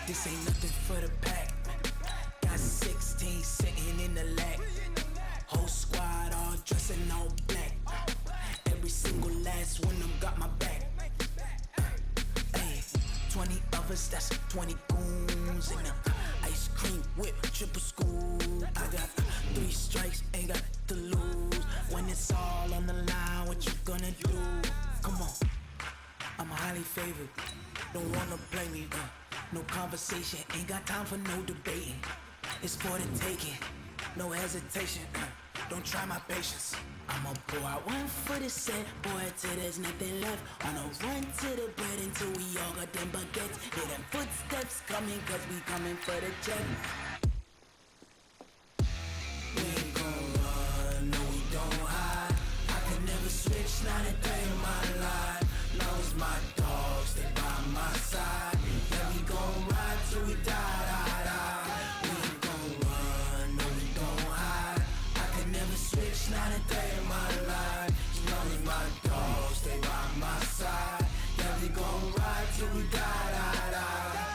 This ain't nothing for the pack. Got 16 sitting in the lag. Whole squad all dressing all black. Every single last one of them got my back. Ay, 20 of us, that's 20 goons in the ice cream whip, triple scoop. I got 3 strikes, ain't got to lose. When it's all on the line, what you gonna do? Come on, I'm highly favored. Don't wanna blame me, no conversation, ain't got time for no debating. It's for the taking, no hesitation, don't try my patience. I'ma pour out one for the set, boy, till there's nothing left. On a run to the bread until we all got them baguettes. Hear them footsteps coming, cause we coming for the check. We ain't gon' run, no we don't hide. I can never switch, not a day in my life. Long as my dogs stay by my side. Yeah, we gon' ride till we die, die, die. We ain't gon' run, no we don't hide. I can never switch, not a day in my life. As long as my dogs stay by my side. Yeah, we gon' ride till we die, die, die.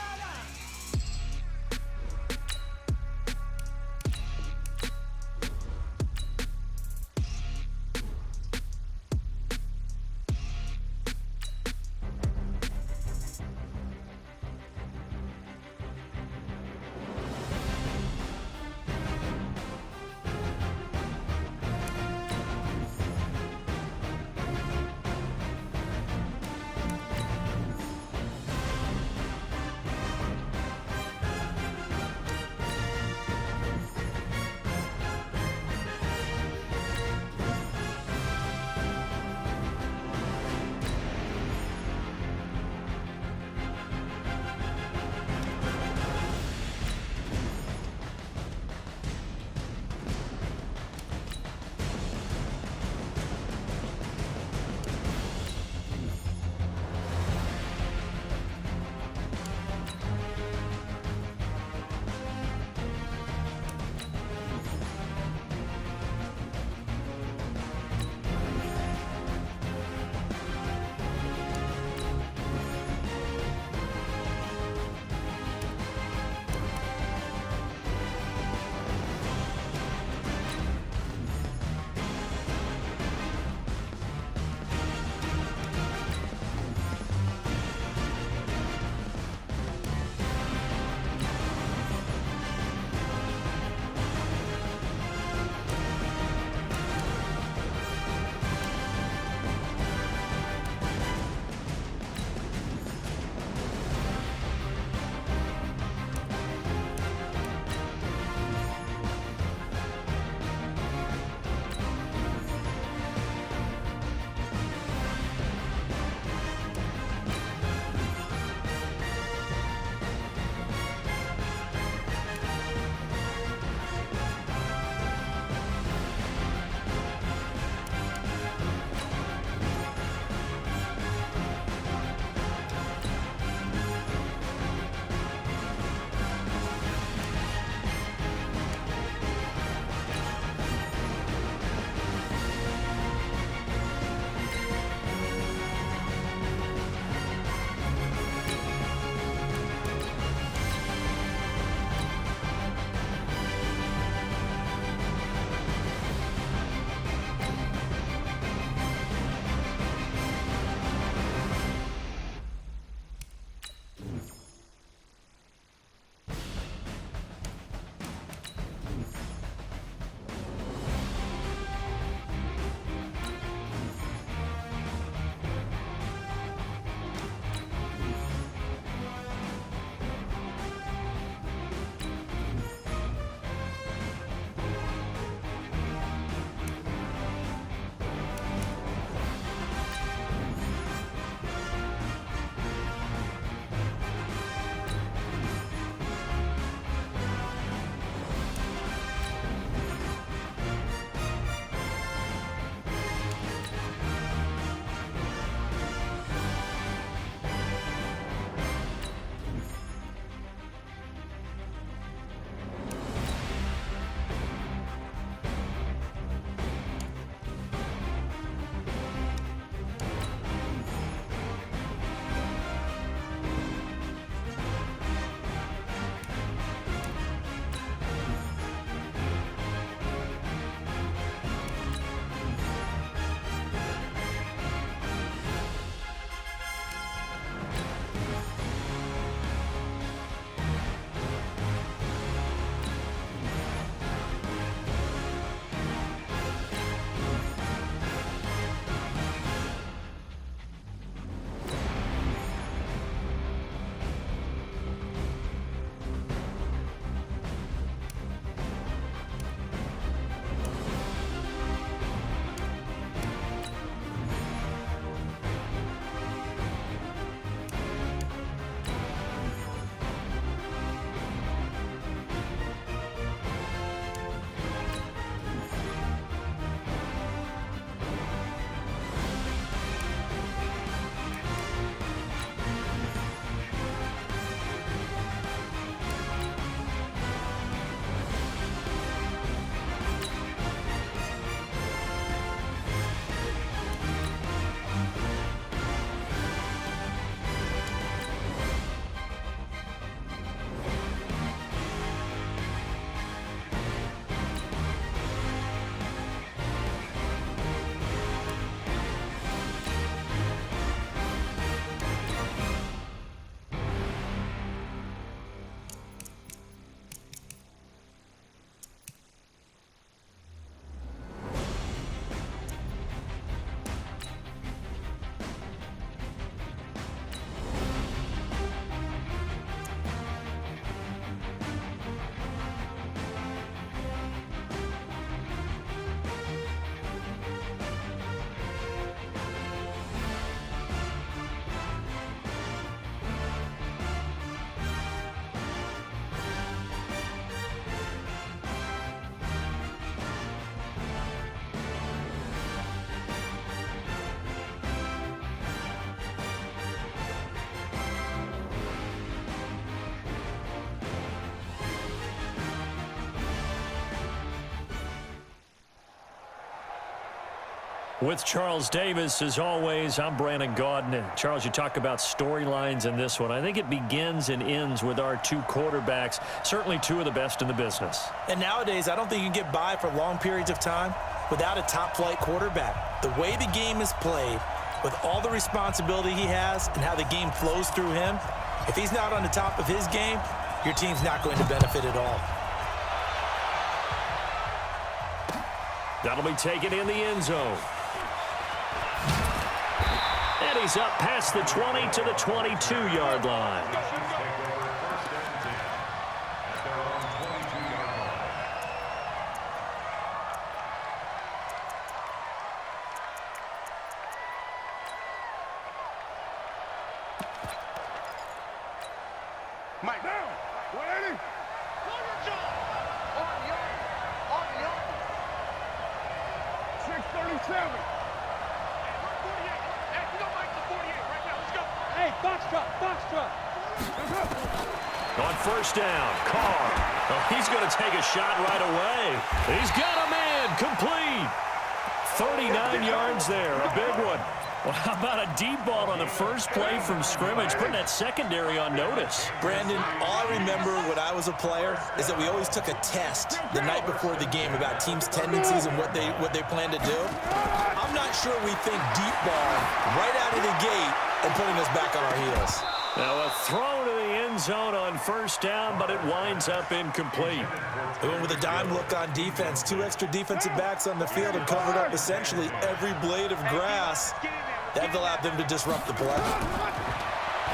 With Charles Davis, as always, I'm Brandon Gaudin. And Charles, you talk about storylines in this one. I think it begins and ends with our two quarterbacks, certainly two of the best in the business. And nowadays, I don't think you can get by for long periods of time without a top-flight quarterback. The way the game is played, with all the responsibility he has and how the game flows through him, if he's not on the top of his game, your team's not going to benefit at all. That'll be taken in the end zone. And he's up past the 20 to the 22-yard line. Mike down. 180. On the 637. Hey, box truck, box truck. On first down, Carr. Oh, he's going to take a shot right away. He's got a man, complete. 39 yards there, a big one. Well, how about a deep ball on the first play from scrimmage, putting that secondary on notice? Brandon, all I remember when I was a player is that we always took a test the night before the game about teams' tendencies and what they plan to do. I'm not sure we think deep ball right out of the gate and putting us back on our heels. Now a throw to the end zone on first down, but it winds up incomplete. They went with a dime look on defense. 2 extra defensive backs on the field and covered up essentially every blade of grass. That allowed them to disrupt the play.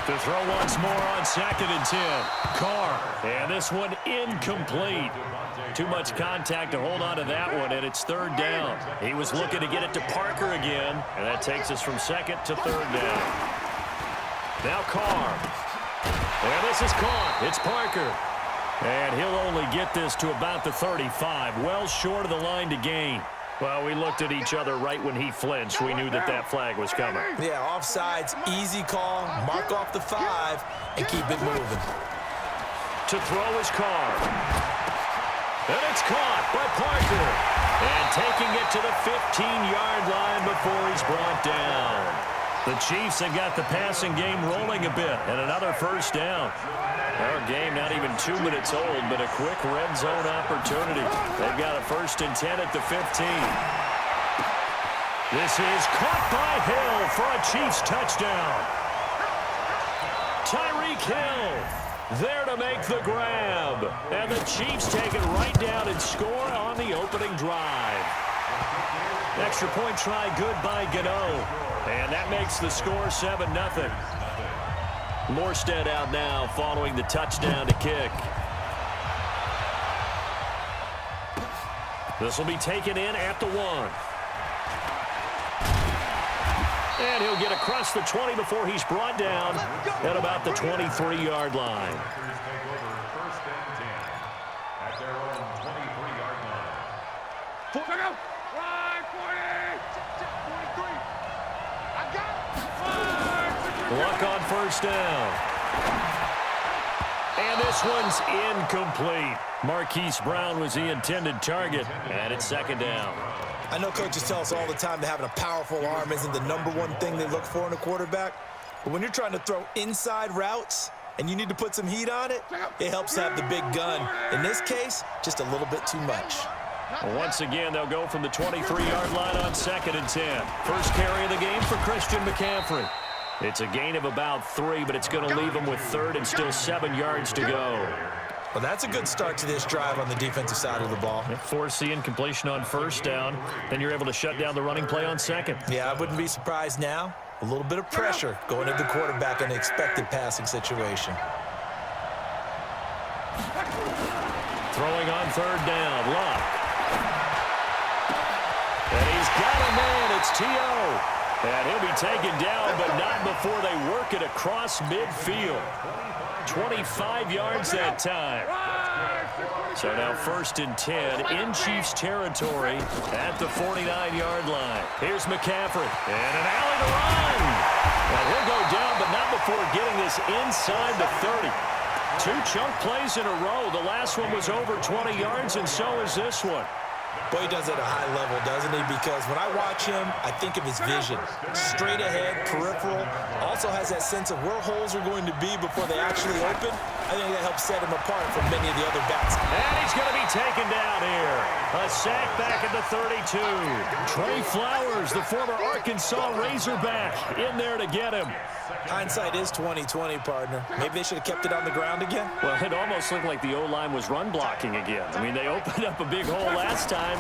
To throw once more on 2nd and 10. Carr, and this one incomplete. Too much contact to hold on to that one, and it's 3rd down. He was looking to get it to Parker again, and that takes us from 2nd to 3rd down. Now Carr. And this is caught. It's Parker. And he'll only get this to about the 35, well short of the line to gain. Well, we looked at each other right when he flinched. We knew that that flag was coming. Yeah, offsides, easy call, mark off the 5, and keep it moving. To throw is Carr. And it's caught by Parker. And taking it to the 15-yard line before he's brought down. The Chiefs have got the passing game rolling a bit, and another first down. Our game not even 2 minutes old, but a quick red zone opportunity. They've got a 1st and 10 at the 15. This is caught by Hill for a Chiefs touchdown. Tyreek Hill there to make the grab. And the Chiefs take it right down and score on the opening drive. Extra point try good by Gano. And that makes the score 7-0. Morstead out now following the touchdown to kick. This will be taken in at the 1. And he'll get across the 20 before he's brought down at about the 23-yard line. First and 10 at their own 23-yard line. Luck on first down. And this one's incomplete. Marquise Brown was the intended target, and it's 2nd down. I know coaches tell us all the time that having a powerful arm isn't the #1 thing they look for in a quarterback. But when you're trying to throw inside routes and you need to put some heat on it, it helps to have the big gun. In this case, just a little bit too much. Well, once again, they'll go from the 23-yard line on 2nd and 10. First carry of the game for Christian McCaffrey. It's a gain of about 3, but it's going to leave them with 3rd and still 7 yards to go. Well, that's a good start to this drive on the defensive side of the ball. Force the incompletion on first down. Then you're able to shut down the running play on 2nd. Yeah, I wouldn't be surprised now. A little bit of pressure going into the quarterback in an expected passing situation. Throwing on 3rd down, Luck. And he's got a man. It's T.O. And he'll be taken down, but not before they work it across midfield. 25 yards that time. So now 1st and 10 in Chiefs territory at the 49-yard line. Here's McCaffrey. And an alley to run. Well, he'll go down, but not before getting this inside the 30. 2 chunk plays in a row. The last one was over 20 yards, and so is this one. Boy, he does it at a high level, doesn't he? Because when I watch him, I think of his vision. Straight ahead, peripheral. Also has that sense of where holes are going to be before they actually open. I think that helps set him apart from many of the other backs. And he's going to be taken down here. A sack back at the 32. Trey Flowers, the former Arkansas Razorback, in there to get him. Hindsight is 20/20, partner. Maybe they should have kept it on the ground again. Well, it almost looked like the O-line was run blocking again. I mean, they opened up a big hole last time.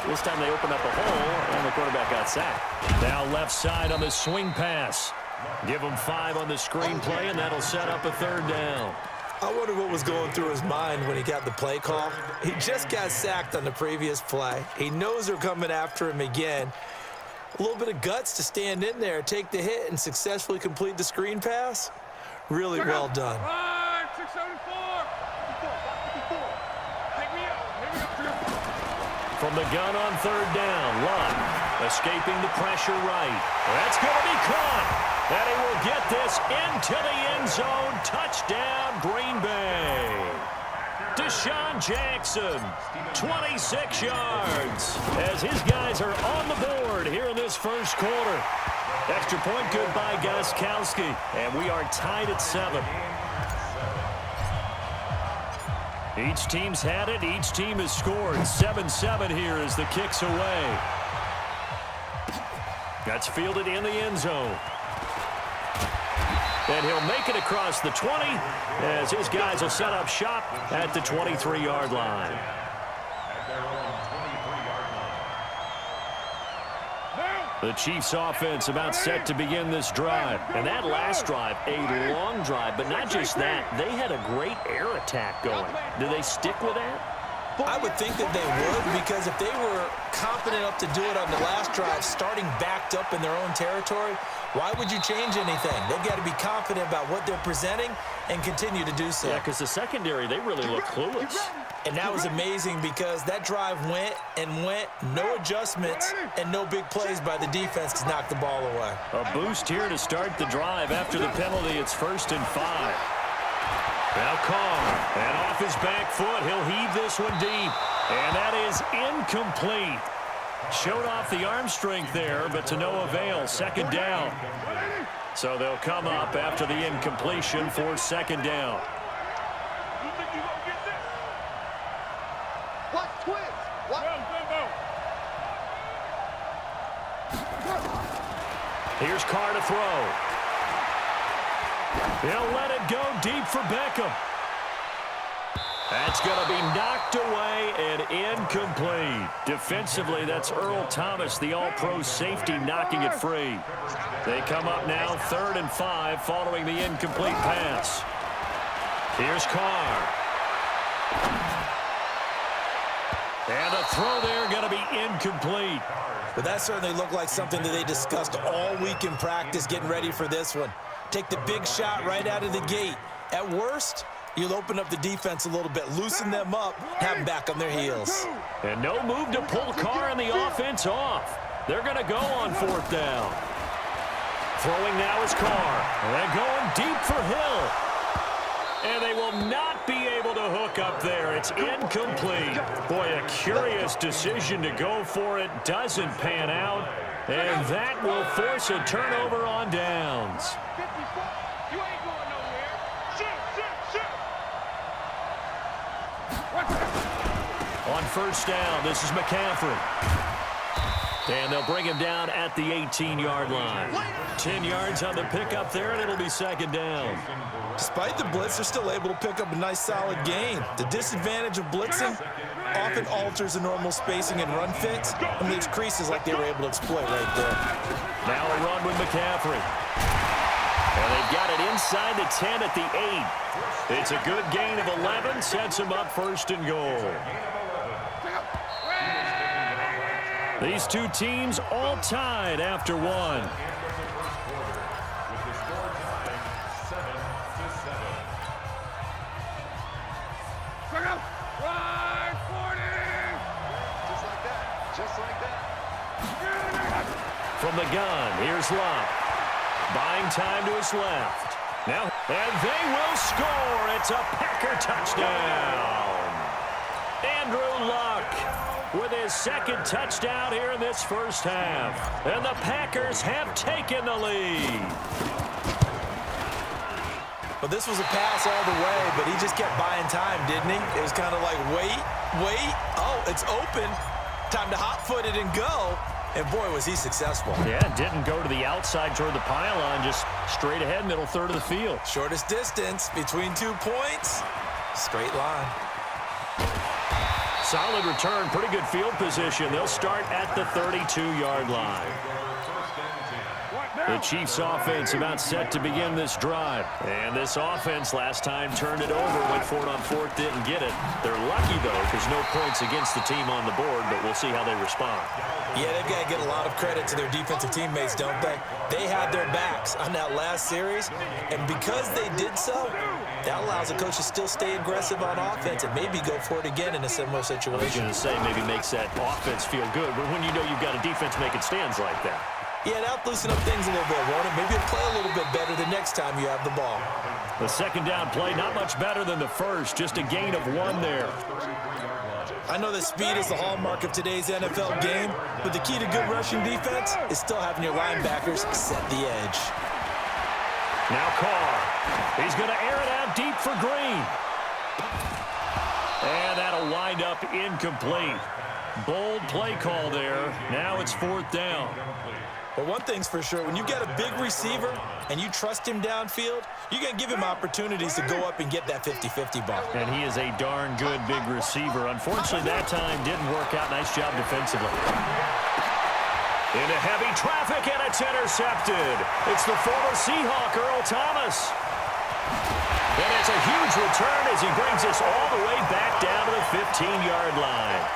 This time they opened up a hole, and the quarterback got sacked. Now left side on the swing pass. Give him 5 on the screenplay, and that'll set up a 3rd down. I wonder what was going through his mind when he got the play call. He just got sacked on the previous play. He knows they're coming after him again. A little bit of guts to stand in there, take the hit, and successfully complete the screen pass. Really well done. Right, 674. 54. Take me out. Here we go. From the gun on 3rd down, Luck escaping the pressure right. That's going to be caught. And he will get this into the end zone. Touchdown, Green Bay. Deshaun Jackson, 26 yards, as his guys are on the board here in this first quarter. Extra point good by Gostkowski, and we are tied at 7. Each team's had it. Each team has scored. 7-7 here as the kick's away. That's fielded in the end zone. And he'll make it across the 20 as his guys will set up shop at the 23-yard line. The Chiefs' offense about set to begin this drive. And that last drive, a long drive, but not just that. They had a great air attack going. Do they stick with that? I would think that they would, because if they were confident enough to do it on the last drive, starting backed up in their own territory, why would you change anything? They've got to be confident about what they're presenting and continue to do so. Yeah, because the secondary, they really look clueless. And that was amazing because that drive went and went, no adjustments, and no big plays by the defense to knock the ball away. A boost here to start the drive after the penalty. It's 1st and 5. Now Carr, and off his back foot, he'll heave this one deep. And that is incomplete. Showed off the arm strength there, but to no avail. 2nd down. So they'll come up after the incompletion for 2nd down. You think you gonna get this? What twist? What? Here's Carr to throw. He'll let it go deep for Beckham. That's going to be knocked away and incomplete. Defensively, that's Earl Thomas, the all-pro safety, knocking it free. They come up now 3rd and 5 following the incomplete pass. Here's Carr. And a throw there going to be incomplete. But that certainly looked like something that they discussed all week in practice getting ready for this one. Take the big shot right out of the gate. At worst, you'll open up the defense a little bit, loosen them up, have them back on their heels. And no move to pull Carr and the offense off. They're going to go on 4th down. Throwing now is Carr. And going deep for Hill. And they will not be able to hook up there. It's incomplete. Boy, a curious decision to go for it. Doesn't pan out. And that will force a turnover on downs. 54. You ain't going nowhere. Shoot. On 1st down, this is McCaffrey. And they'll bring him down at the 18-yard line. 10 yards on the pickup there, and it'll be 2nd down. Despite the blitz, they're still able to pick up a nice, solid gain. The disadvantage of blitzing often alters the normal spacing and run fits and leaves creases like they were able to exploit right there. Now a run with McCaffrey. And they've got it inside the 10 at the 8. It's a good gain of 11, sets them up 1st and goal. These two teams all tied after one. Right, 40. Just like that. From the gun, here's Luck. Buying time to his left. Now, and they will score. It's a Packer touchdown. Andrew Luck with his second touchdown here in this first half. And the Packers have taken the lead. Well, this was a pass all the way, but he just kept buying time, didn't he? It was kind of like, wait. Oh, it's open. Time to hot-foot it and go. And, boy, was he successful. Yeah, didn't go to the outside toward the pylon, just straight ahead, middle third of the field. Shortest distance between 2 points. Straight line. Solid return, pretty good field position. They'll start at the 32-yard line. The Chiefs offense about set to begin this drive. And this offense last time turned it over, went for it on fourth, didn't get it. They're lucky, though, because no points against the team on the board, but we'll see how they respond. Yeah, they've got to get a lot of credit to their defensive teammates, don't they? They had their backs on that last series, and because they did so, that allows the coach to still stay aggressive on offense and maybe go for it again in a similar situation. I was going to say maybe makes that offense feel good, but when you know you've got a defense making stands like that. Yeah, that'll loosen up things a little bit, won't it? Maybe you'll play a little bit better the next time you have the ball. The second down play, not much better than the first, just a gain of 1 there. I know that speed is the hallmark of today's NFL game, but the key to good rushing defense is still having your linebackers set the edge. Now Carr. He's going to air it out deep for Green. And that'll wind up incomplete. Bold play call there. Now it's 4th down. But one thing's for sure, when you get a big receiver and you trust him downfield, you're going to give him opportunities to go up and get that 50-50 ball. And he is a darn good big receiver. Unfortunately, that time didn't work out. Nice job defensively. Into heavy traffic, and it's intercepted. It's the former Seahawk, Earl Thomas. And it's a huge return as he brings us all the way back down to the 15-yard line.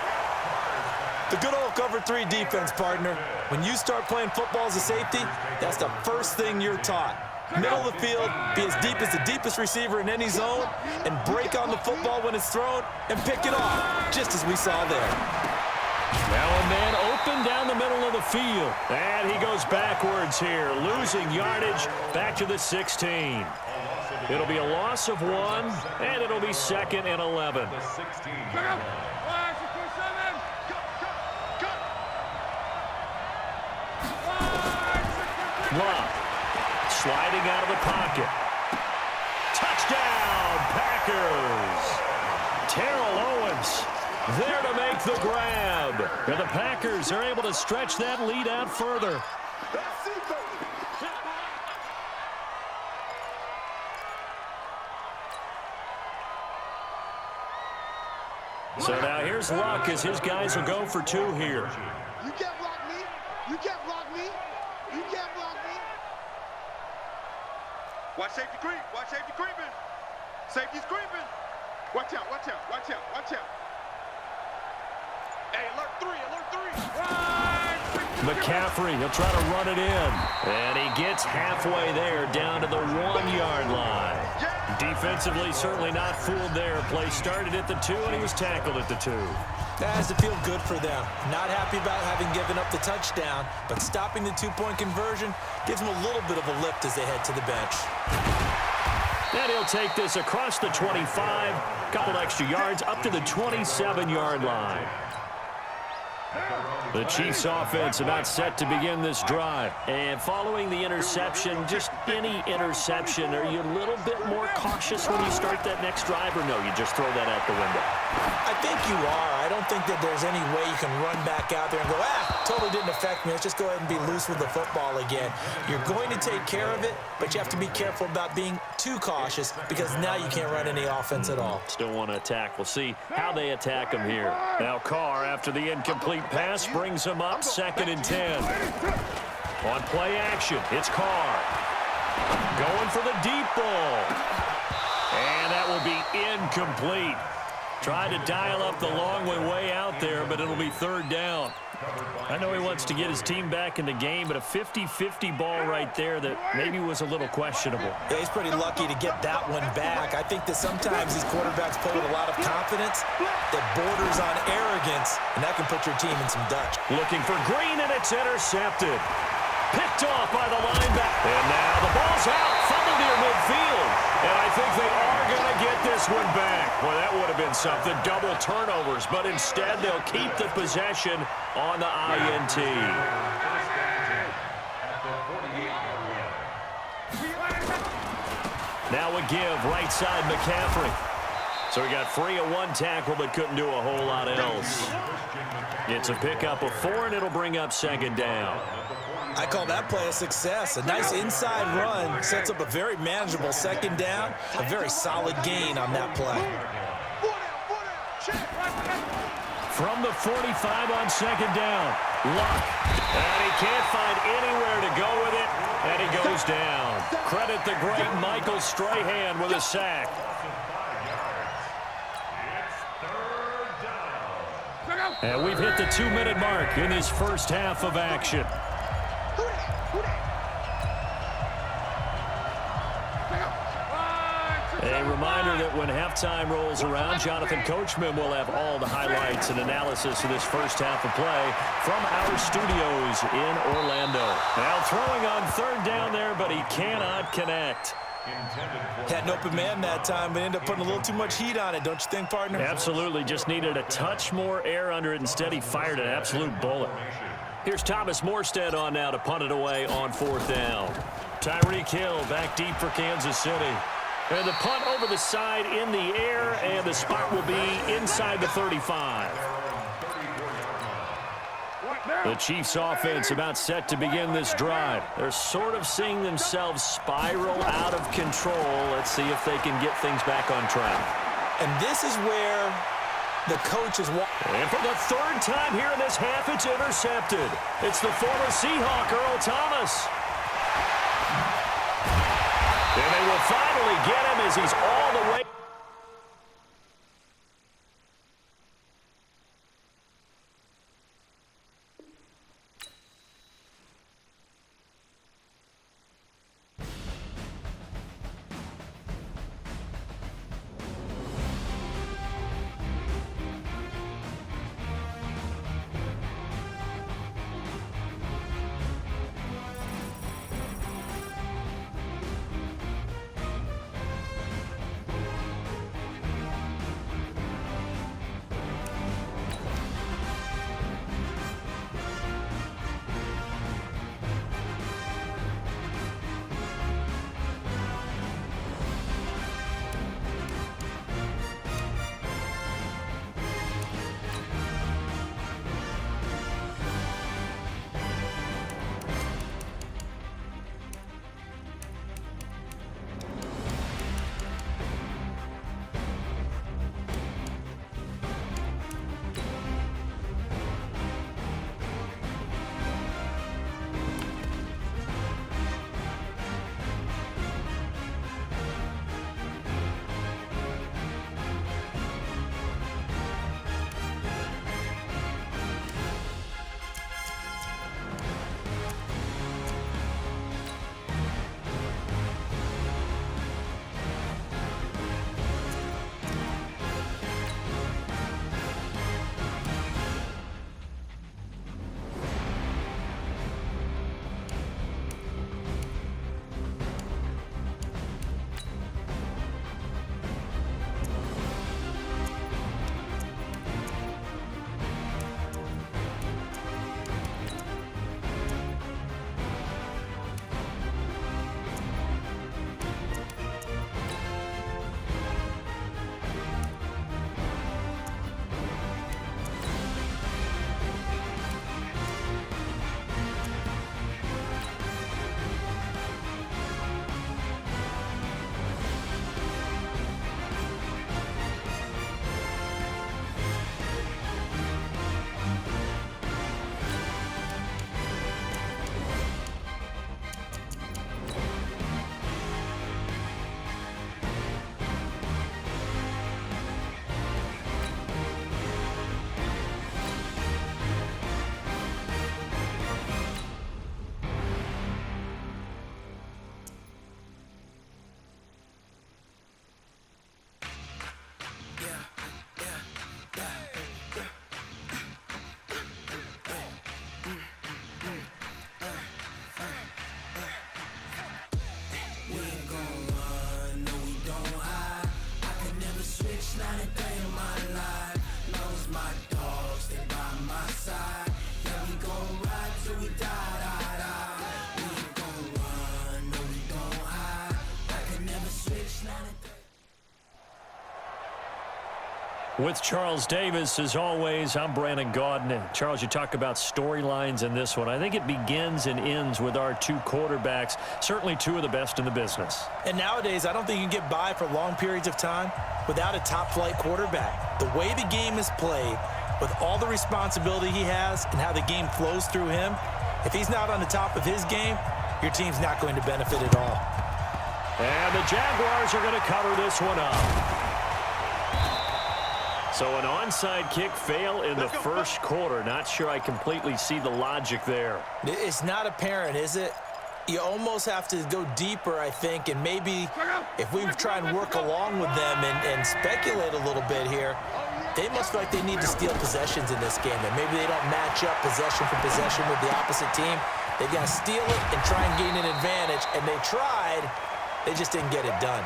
The good old cover 3 defense, partner. When you start playing football as a safety, that's the first thing you're taught. Middle of the field, be as deep as the deepest receiver in any zone, and break on the football when it's thrown and pick it off, just as we saw there. Now a man open down the middle of the field. And he goes backwards here, losing yardage back to the 16. It'll be a loss of 1, and it'll be 2nd and 11. Love, sliding out of the pocket. Touchdown, Packers! Terrell Owens there to make the grab. And the Packers are able to stretch that lead out further. So now here's Luck as his guys will go for 2 here. You can't block me. You can't block me. You can't block me. Watch safety creep. Watch safety creeping. Safety's creeping. Watch out. Watch out. Watch out. Watch out. Hey, alert 3. Alert 3. McCaffrey, he'll try to run it in. And he gets halfway there, down to the 1-yard line. Defensively, certainly not fooled there. Play started at the 2, and he was tackled at the 2. That has to feel good for them. Not happy about having given up the touchdown, but stopping the 2-point conversion gives them a little bit of a lift as they head to the bench. And he'll take this across the 25, couple extra yards, up to the 27-yard line. The Chiefs offense about set to begin this drive. And following the interception, just any interception, are you a little bit more cautious when you start that next drive, or no, you just throw that out the window? I think you are. I don't think that there's any way you can run back out there and go, totally didn't affect me. Let's just go ahead and be loose with the football again. You're going to take care of it, but you have to be careful about being too cautious because now you can't run any offense at all. Still want to attack. We'll see how they attack him here. Now Carr, after the incomplete pass, brings him up 2nd and 10. On play action, it's Carr. Going for the deep ball. And that will be incomplete. Tried to dial up the long way out there, but it'll be 3rd down. I know he wants to get his team back in the game, but a 50-50 ball right there that maybe was a little questionable. Yeah, he's pretty lucky to get that one back. I think that sometimes these quarterbacks play with a lot of confidence that borders on arrogance, and that can put your team in some Dutch. Looking for Green, and it's intercepted. Picked off by the linebacker. And now the ball's out, fumbled near midfield. And I think they are going to get this this one back. Well, that would have been something. Double turnovers, but instead they'll keep the possession on the INT. Now a give, right side McCaffrey. So he got free of one tackle, but couldn't do a whole lot else. It's a pickup of 4, and it'll bring up second down. I call that play a success. A nice inside run sets up a very manageable second down. A very solid gain on that play. From the 45 on second down, Luck. And he can't find anywhere to go with it, and he goes down. Credit the great Michael Strahan with a sack. And we've hit the 2-minute mark in this first half of action. A reminder that when halftime rolls around, Jonathan Coachman will have all the highlights and analysis of this first half of play from our studios in Orlando. Now throwing on third down there, but he cannot connect. Had an open man that time, but ended up putting a little too much heat on it, don't you think, partner? Absolutely. Just needed a touch more air under it. Instead, he fired an absolute bullet. Here's Thomas Morstead on now to punt it away on fourth down. Tyreek Hill back deep for Kansas City. And the punt over the side in the air, and the spot will be inside the 35. The Chiefs offense about set to begin this drive. They're sort of seeing themselves spiral out of control. Let's see if they can get things back on track. And this is where the coach is walking. And for the third time here in this half, it's intercepted. It's the former Seahawk, Earl Thomas. And they will finally get him as he's all the way. With Charles Davis, as always, I'm Brandon Gaudin. Charles, you talk about storylines in this one. I think it begins and ends with our two quarterbacks, certainly two of the best in the business. And nowadays, I don't think you can get by for long periods of time without a top-flight quarterback. The way the game is played, with all the responsibility he has and how the game flows through him, if he's not on the top of his game, your team's not going to benefit at all. And the Jaguars are going to cover this one up. So an onside kick fail in the first quarter. Not sure I completely see the logic there. It's not apparent, is it? You almost have to go deeper, I think, and maybe if we try and work along with them and speculate a little bit here, they must feel like they need to steal possessions in this game, and maybe they don't match up possession for possession with the opposite team. They've got to steal it and try and gain an advantage, and they tried. They just didn't get it done.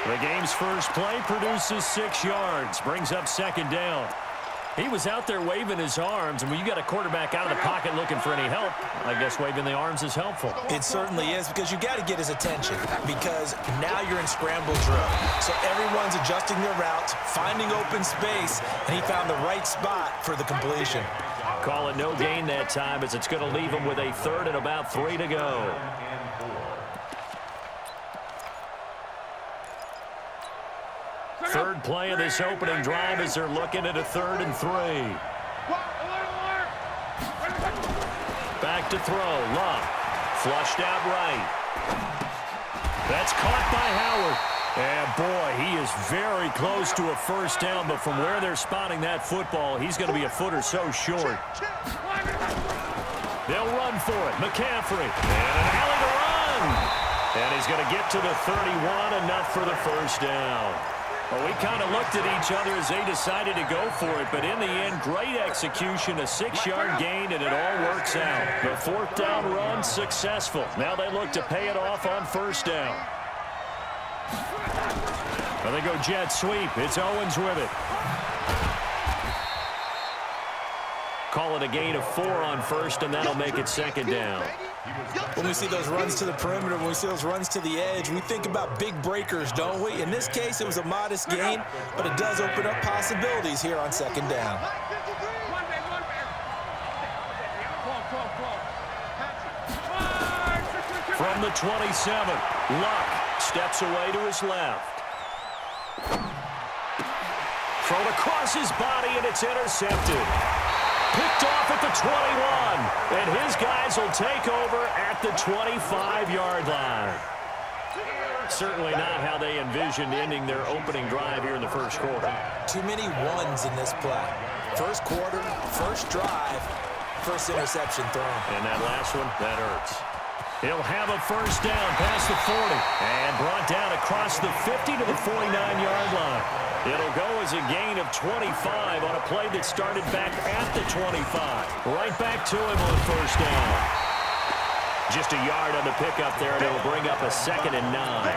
The game's first play produces 6 yards, brings up second down. He was out there waving his arms, and when you got a quarterback out of the pocket looking for any help, I guess waving the arms is helpful. It certainly is, because you got to get his attention, because now you're in scramble drill. So everyone's adjusting their routes, finding open space, and he found the right spot for the completion. Call it no gain that time, as it's going to leave him with a third and about 3 to go. Third play of this opening drive as they're looking at a 3rd and 3. Back to throw. Love. Flushed out right. That's caught by Howard. And, boy, he is very close to a first down, but from where they're spotting that football, he's going to be a foot or so short. They'll run for it. McCaffrey. And an alley to run. And he's going to get to the 31, enough for the first down. Well, we kind of looked at each other as they decided to go for it, but in the end, great execution, a 6-yard gain, and it all works out. The 4th down run successful. Now they look to pay it off on first down. Well, they go jet sweep. It's Owens with it. Call it a gain of 4 on first, and that'll make it second down. When we see those runs to the perimeter, when we see those runs to the edge, we think about big breakers, don't we? In this case, it was a modest gain, but it does open up possibilities here on second down. From the 27, Luck steps away to his left. Thrown across his body, and it's intercepted. Picked off at the 21, and his guys will take over at the 25-yard line. Certainly not how they envisioned ending their opening drive here in the first quarter. Too many ones in this play. First quarter, first drive, first interception thrown. And that last one, that hurts. He'll have a first down past the 40 and brought down across the 50 to the 49-yard line. It'll go as a gain of 25 on a play that started back at the 25. Right back to him on first down. Just a yard on the pickup there, and it'll bring up a 2nd and 9.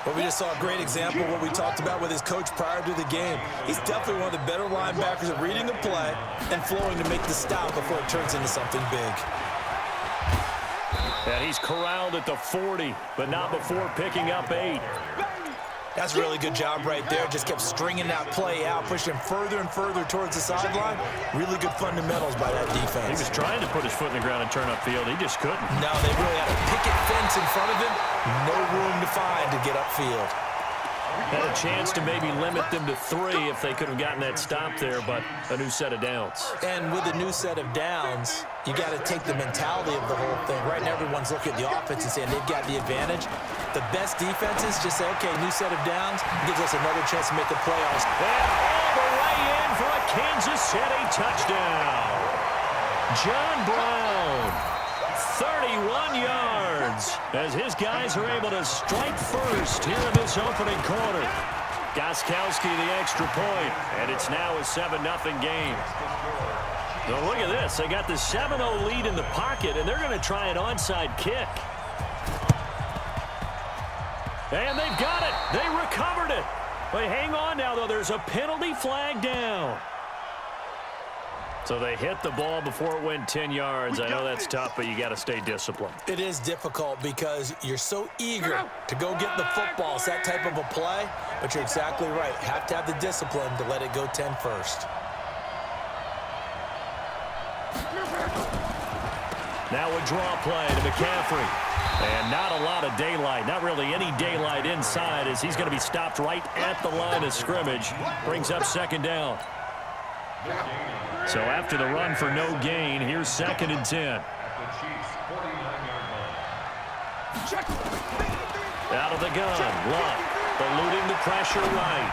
Well, we just saw a great example of what we talked about with his coach prior to the game. He's definitely one of the better linebackers at reading the play and flowing to make the stop before it turns into something big. And he's corralled at the 40, but not before picking up 8. That's a really good job right there. Just kept stringing that play out, pushing him further and further towards the sideline. Really good fundamentals by that defense. He was trying to put his foot in the ground and turn upfield. He just couldn't. No, they really had a picket fence in front of him. No room to find to get upfield. Had a chance to maybe limit them to 3 if they could have gotten that stop there, but a new set of downs. And with a new set of downs, you got to take the mentality of the whole thing. Right now, everyone's looking at the offense and saying they've got the advantage. The best defenses just say, okay, new set of downs gives us another chance to make the playoffs. And all the way in for a Kansas City touchdown. John Brown, 31 yards, as his guys are able to strike first here in this opening quarter. Gostkowski the extra point, and it's now a 7-0 game. Now look at this. They got the 7-0 lead in the pocket, and they're going to try an onside kick. And they've got it. They recovered it. But hang on now, though. There's a penalty flag down. So So they hit the ball before it went 10 yards. I know that's tough, but you got to stay disciplined. It is difficult because you're so eager to go get the football. It's that type of a play, but you're exactly right. You have to have the discipline to let it go 10 first. Now a draw play to McCaffrey. And not a lot of daylight, not really any daylight inside as he's going to be stopped right at the line of scrimmage. Brings up second down. So after the run for no gain, here's 2nd and 10. Out of the gun, Luck, eluding the pressure right.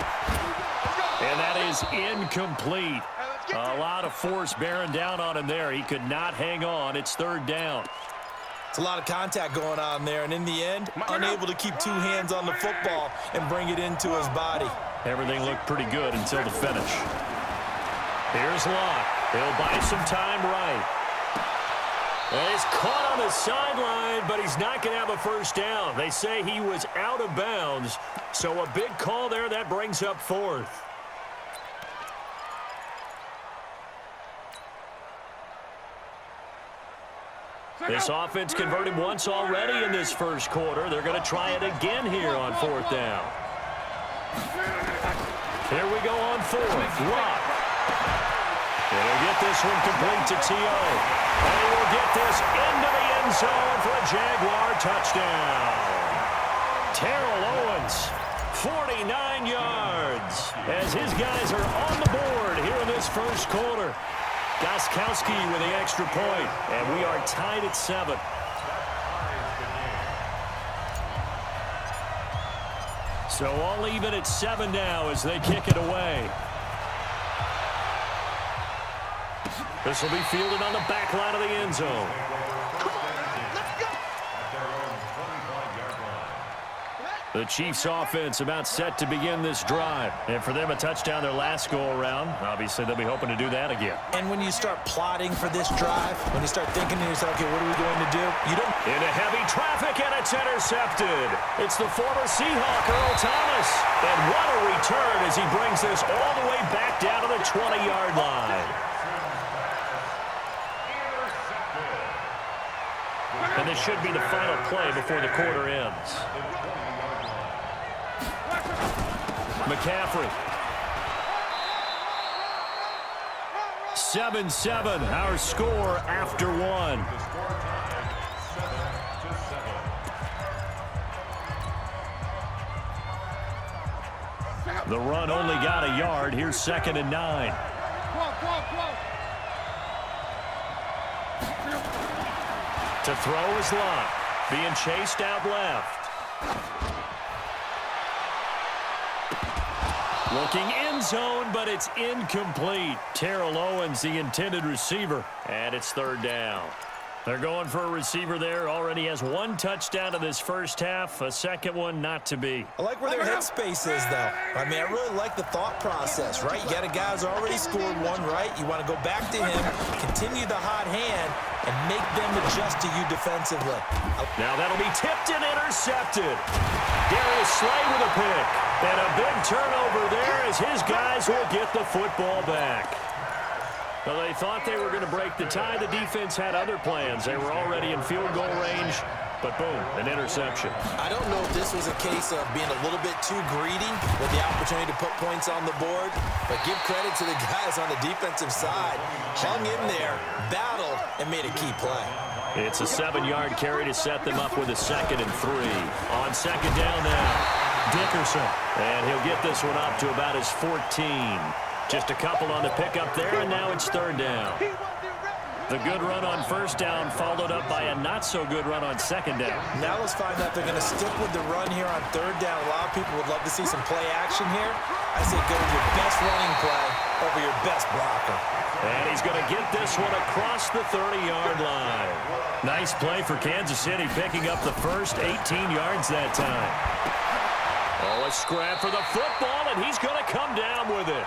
And that is incomplete. A lot of force bearing down on him there. He could not hang on. It's 3rd down. It's a lot of contact going on there, and in the end, unable to keep 2 hands on the football and bring it into his body. Everything looked pretty good until the finish. Here's Luck. He'll buy some time right. And he's caught on the sideline, but he's not going to have a first down. They say he was out of bounds, so a big call there. That brings up 4th. This offense converted once already in this first quarter. They're going to try it again here on 4th down. Here we go on 4th. Luck. And he'll get this one complete to T.O. And he will get this into the end zone for a Jaguar touchdown. Terrell Owens, 49 yards, as his guys are on the board here in this first quarter. Gostkowski with the extra point, and we are tied at 7. So all even at 7 now as they kick it away. This will be fielded on the back line of the end zone. The Chiefs offense about set to begin this drive. And for them, a touchdown their last go-around. Obviously, they'll be hoping to do that again. And when you start plotting for this drive, when you start thinking to yourself, okay, what are we going to do? You don't... Into heavy traffic, and it's intercepted. It's the former Seahawk, Earl Thomas. And what a return as he brings this all the way back down to the 20-yard line. And this should be the final play before the quarter ends. McCaffrey. 7-7, our score after 1. The run only got a yard. Here's 2nd and 9. To throw is Luck. Being chased out left. Looking end zone, but it's incomplete. Terrell Owens, the intended receiver, and it's 3rd down. They're going for a receiver there. Already has 1 touchdown in this first half. A second one not to be. I like where their headspace is, though. I mean, I really like the thought process, right? You got a guy who's already scored 1, right? You want to go back to him, continue the hot hand, and make them adjust to you defensively. Now that'll be tipped and intercepted. Darius Slay with a pick. And a big turnover there as his guys will get the football back. Well, they thought they were going to break the tie. The defense had other plans. They were already in field goal range, but boom, an interception. I don't know if this was a case of being a little bit too greedy with the opportunity to put points on the board, but give credit to the guys on the defensive side. Hung in there, battled, and made a key play. It's a 7-yard carry to set them up with a 2nd and 3. On 2nd down now, Dickerson. And he'll get this one up to about his 14. Just a couple on the pickup there, and now it's 3rd down. The good run on 1st down followed up by a not-so-good run on 2nd down. Now let's find out if they're going to stick with the run here on 3rd down. A lot of people would love to see some play action here. I say go with your best running play over your best blocker. And he's going to get this one across the 30-yard line. Nice play for Kansas City, picking up the first 18 yards that time. Oh, a scrap for the football, and he's going to come down with it.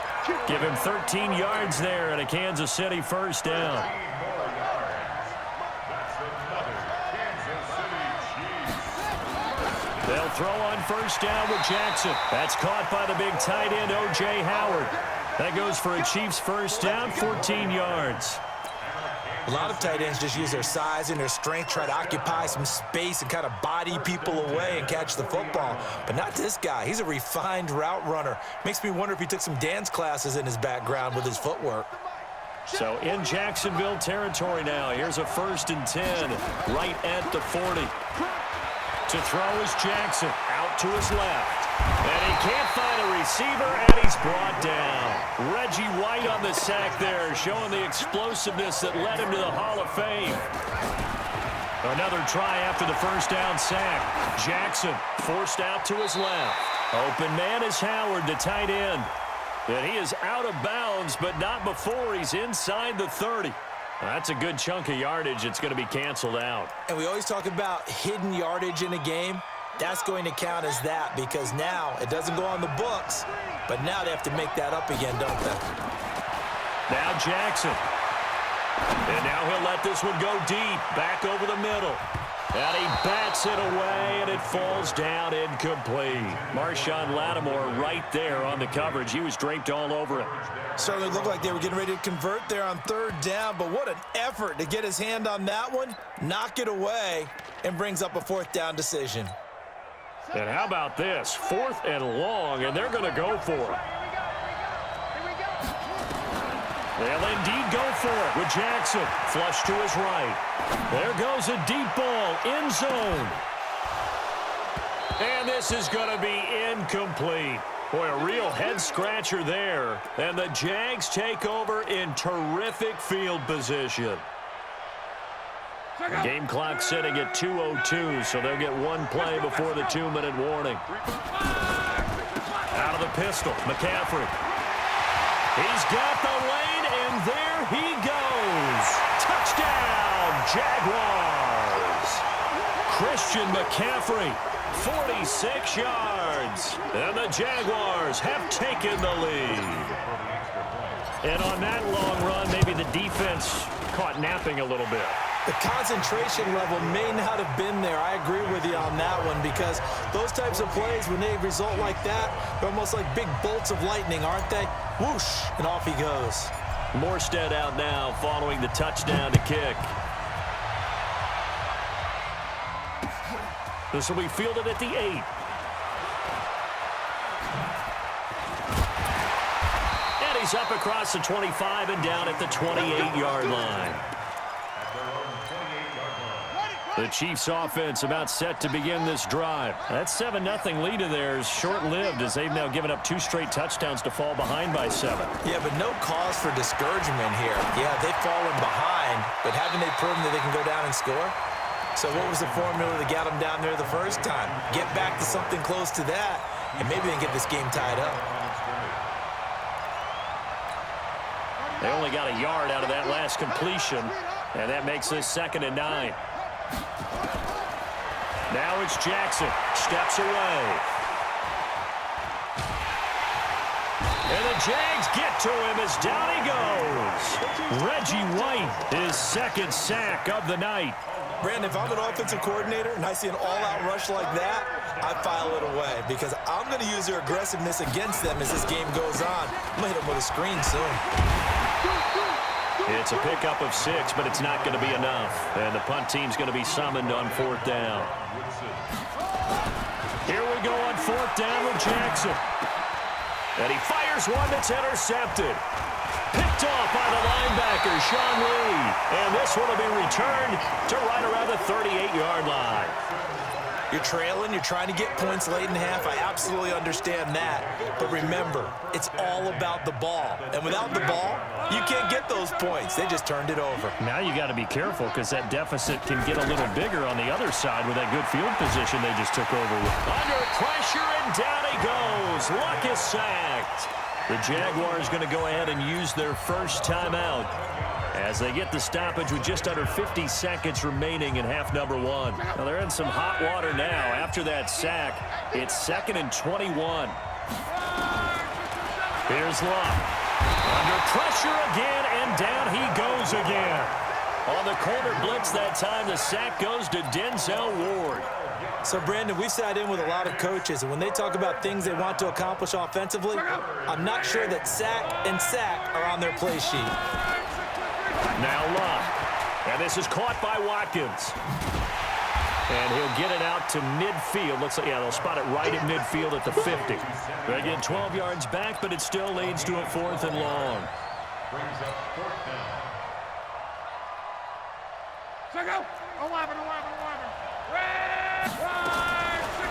Give him 13 yards there and a Kansas City 1st down. They'll throw on 1st down with Jackson. That's caught by the big tight end, O.J. Howard. That goes for a Chiefs first down, 14 yards. A lot of tight ends just use their size and their strength, try to occupy some space and kind of body people away and catch the football. But not this guy. He's a refined route runner. Makes me wonder if he took some dance classes in his background with his footwork. So in Jacksonville territory now. Here's a 1st and 10, right at the 40. To throw is Jackson, out to his left. And he can't find a receiver, and he's brought down. Reggie White on the sack there, showing the explosiveness that led him to the Hall of Fame. Another try after the first down sack. Jackson forced out to his left. Open man is Howard, the tight end. And he is out of bounds, but not before he's inside the 30. That's a good chunk of yardage. It's going to be canceled out. And we always talk about hidden yardage in a game. That's going to count as that because now it doesn't go on the books, but now they have to make that up again, don't they? Now Jackson. And now he'll let this one go deep, back over the middle. And he bats it away, and it falls down incomplete. Marshawn Lattimore right there on the coverage. He was draped all over it. Certainly looked like they were getting ready to convert there on 3rd down, but what an effort to get his hand on that one, knock it away, and brings up a 4th down decision. And how about this? 4th and long, and they're going to go for it. They'll indeed go for it with Jackson. Flush to his right. There goes a deep ball, end zone. And this is going to be incomplete. Boy, a real head-scratcher there. And the Jags take over in terrific field position. The game clock sitting at 2:02, so they'll get one play before the 2-minute warning. Out of the pistol, McCaffrey. He's got the lane, and there he goes. Touchdown, Jaguars. Christian McCaffrey, 46 yards. And the Jaguars have taken the lead. And on that long run, maybe the defense caught napping a little bit. The concentration level may not have been there. I agree with you on that one because those types of plays, when they result like that, they're almost like big bolts of lightning, aren't they? Whoosh, and off he goes. Morstead out now following the touchdown to kick. This will be fielded at the 8. And he's up across the 25 and down at the 28-yard line. The Chiefs offense about set to begin this drive. That 7-0 lead of theirs short-lived as they've now given up 2 straight touchdowns to fall behind by 7. Yeah, but no cause for discouragement here. Yeah, they've fallen behind, but haven't they proven that they can go down and score? So what was the formula that got them down there the first time? Get back to something close to that, and maybe they can get this game tied up. They only got a yard out of that last completion, and that makes this 2nd and 9. Now it's Jackson. Steps away. And the Jags get to him as down he goes. Reggie White, his 2nd sack of the night. Brandon, if I'm an offensive coordinator and I see an all-out rush like that, I file it away because I'm going to use their aggressiveness against them as this game goes on. I'm going to hit them with a screen soon. It's a pickup of 6, but it's not going to be enough. And the punt team's going to be summoned on 4th down. Here we go on 4th down with Jackson. And he fires one that's intercepted. Picked off by the linebacker, Sean Lee. And this one will be returned to right around the 38-yard line. You're trailing, you're trying to get points late in half. I absolutely understand that. But remember, it's all about the ball. And without the ball, you can't get those points. They just turned it over. Now you got to be careful because that deficit can get a little bigger on the other side with that good field position they just took over with. Under pressure, and down he goes. Luck is sacked. The Jaguars going to go ahead and use their first timeout as they get the stoppage with just under 50 seconds remaining in half number 1. Now they're in some hot water now. After that sack, it's 2nd and 21. Here's Luck. Under pressure again, and down he goes again. On the corner blitz that time, the sack goes to Denzel Ward. So, Brandon, we've sat in with a lot of coaches, and when they talk about things they want to accomplish offensively, I'm not sure that sack and sack are on their play sheet. Now Love. And this is caught by Watkins. And he'll get it out to midfield. Looks like, yeah, they'll spot it right at midfield at the 50. They get 12 yards back, but it still leads to a 4th and long. Brings up 4th down. Check out. 11.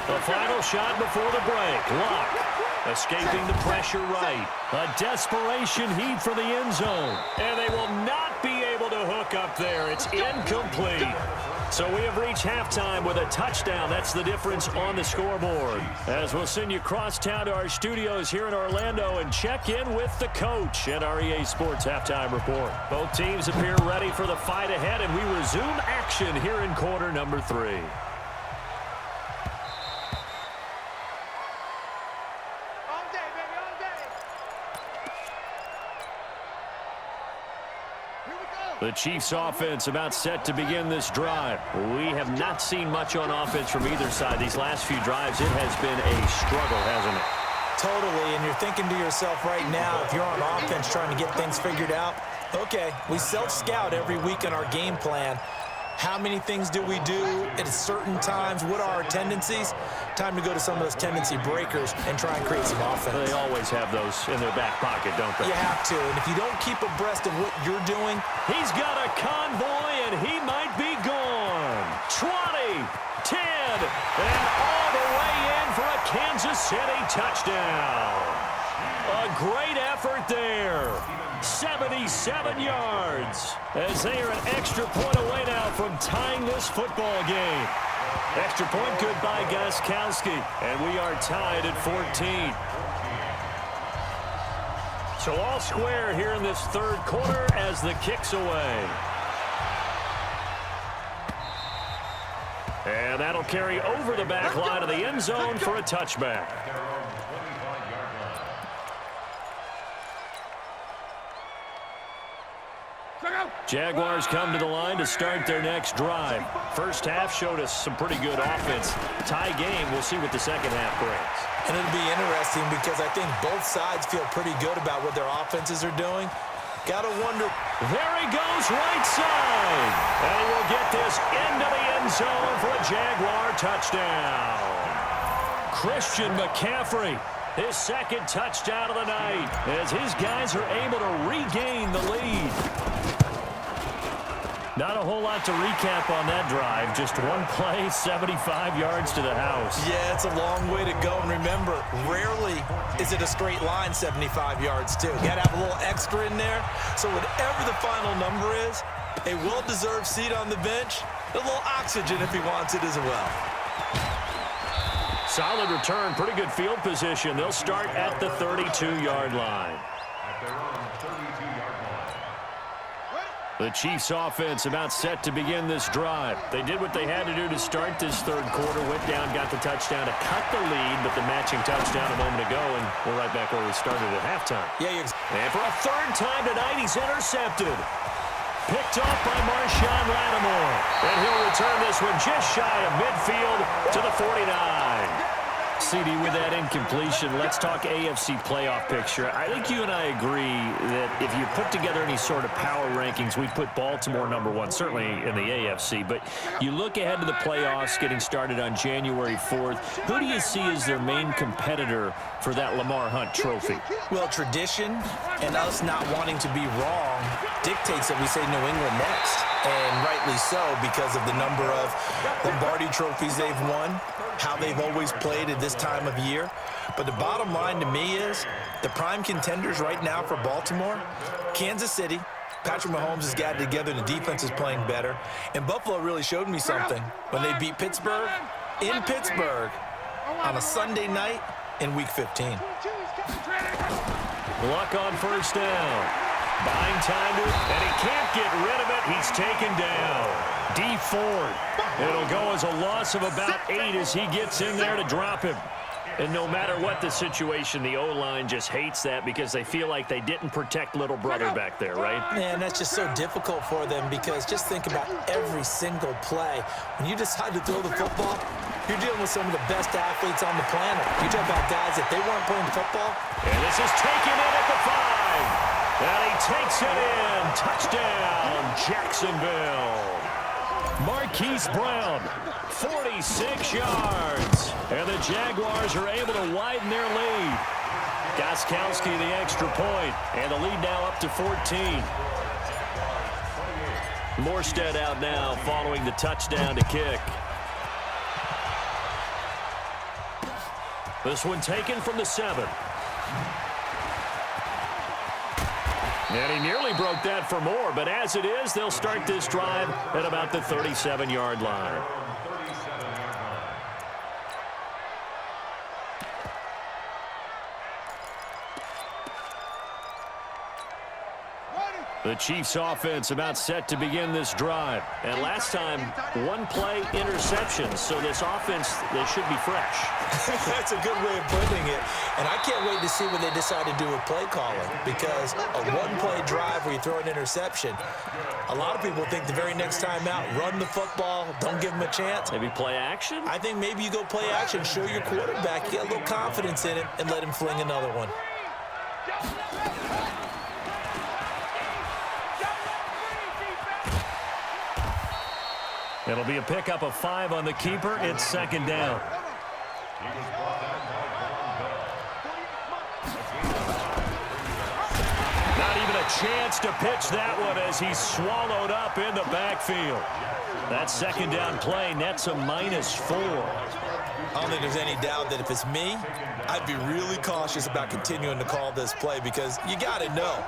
The final shot before the break. Luck escaping the pressure right. A desperation heat for the end zone. And they will not be able to hook up there. It's incomplete. So we have reached halftime with a touchdown. That's the difference on the scoreboard. As we'll send you across town to our studios here in Orlando and check in with the coach at our EA Sports Halftime Report. Both teams appear ready for the fight ahead, and we resume action here in quarter number 3. The Chiefs offense about set to begin this drive. We have not seen much on offense from either side. These last few drives, it has been a struggle, hasn't it? Totally, and you're thinking to yourself right now, if you're on offense trying to get things figured out, okay, we self-scout every week in our game plan. How many things do we do at certain times? What are our tendencies? Time to go to some of those tendency breakers and try and create some offense. They always have those in their back pocket, don't they? You have to, and if you don't keep abreast of what you're doing. He's got a convoy, and he might be gone. 20, 10, and all the way in for a Kansas City touchdown. A great effort there. 77 yards as they are an extra point away now from tying this football game. Extra point good by Gostkowski, and we are tied at 14. So all square here in this third quarter as the kick's away. And that'll carry over the back line of the end zone for a touchback. Jaguars come to the line to start their next drive. First half showed us some pretty good offense. Tie game, we'll see what the second half brings. And it'll be interesting because I think both sides feel pretty good about what their offenses are doing. Got to wonder. There he goes, right side. And he will get this into the end zone for a Jaguar touchdown. Christian McCaffrey, his second touchdown of the night, as his guys are able to regain the lead. Not a whole lot to recap on that drive. Just one play, 75 yards to the house. Yeah, it's a long way to go. And remember, rarely is it a straight line 75 yards, too. Got to have a little extra in there. So whatever the final number is, a well-deserved seat on the bench, a little oxygen if he wants it as well. Solid return, pretty good field position. They'll start at the 32-yard line. The Chiefs offense about set to begin this drive. They did what they had to do to start this third quarter. Went down, got the touchdown to cut the lead, but the matching touchdown a moment ago, and we're right back where we started at halftime. Yeah, and for a third time tonight, he's intercepted. Picked off by Marshawn Lattimore. And he'll return this one just shy of midfield to the 49. CD, with that incompletion, let's talk AFC playoff picture. I think you and I agree that if you put together any sort of power rankings, we'd put Baltimore #1, certainly in the AFC. But you look ahead to the playoffs getting started on January 4th. Who do you see as their main competitor for that Lamar Hunt trophy? Well, tradition and us not wanting to be wrong dictates that we say New England next. And rightly so, because of the number of Lombardi trophies they've won, how they've always played at this time of year. But the bottom line to me is the prime contenders right now for Baltimore, Kansas City. Patrick Mahomes has got it together. The defense is playing better. And Buffalo really showed me something when they beat Pittsburgh in Pittsburgh on a Sunday night in Week 15. Luck on first down. Buying time to it, and he can't get rid of it. He's taken down. D Ford. It'll go as a loss of about 8 as he gets in there to drop him. And no matter what the situation, the O-line just hates that because they feel like they didn't protect little brother back there, right? Man, that's just so difficult for them because just think about every single play. When you decide to throw the football, You're dealing with some of the best athletes on the planet. You talk about guys, if they weren't playing football. And this is taken in at the 5. And he takes it in. Touchdown, Jacksonville. Marquise Brown, 46 yards. And the Jaguars are able to widen their lead. Gostkowski the extra point, and the lead now up to 14. Morstead out now following the touchdown to kick. This one taken from the 7. And he nearly broke that for more, but as it is, they'll start this drive at about the 37-yard line. The Chiefs offense about set to begin this drive. And last time, one-play interceptions. So this offense, they should be fresh. That's a good way of putting it. And I can't wait to see what they decide to do with play calling. Because a one-play drive where you throw an interception, a lot of people think the very next time out, run the football, don't give them a chance. Maybe play action? I think maybe you go play action, show your quarterback, get a little confidence in it, and let him fling another one. It'll be a pickup of 5 on the keeper. It's second down. Not even a chance to pitch that one as he's swallowed up in the backfield. That second down play nets a -4. I don't think there's any doubt that if it's me, I'd be really cautious about continuing to call this play because you got to know,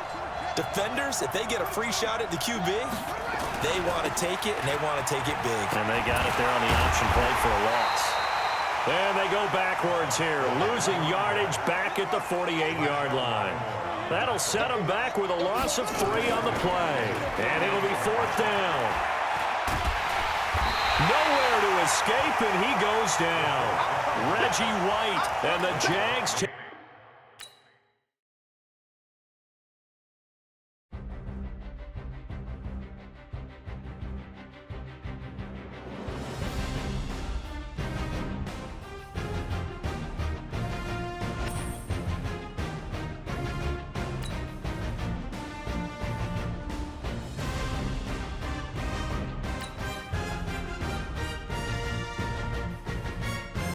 defenders, if they get a free shot at the QB, they want to take it, and they want to take it big. And they got it there on the option play for a loss. And they go backwards here, losing yardage back at the 48-yard line. That'll set them back with a loss of 3 on the play. And it'll be 4th down. Nowhere to escape, and he goes down. Reggie White and the Jags.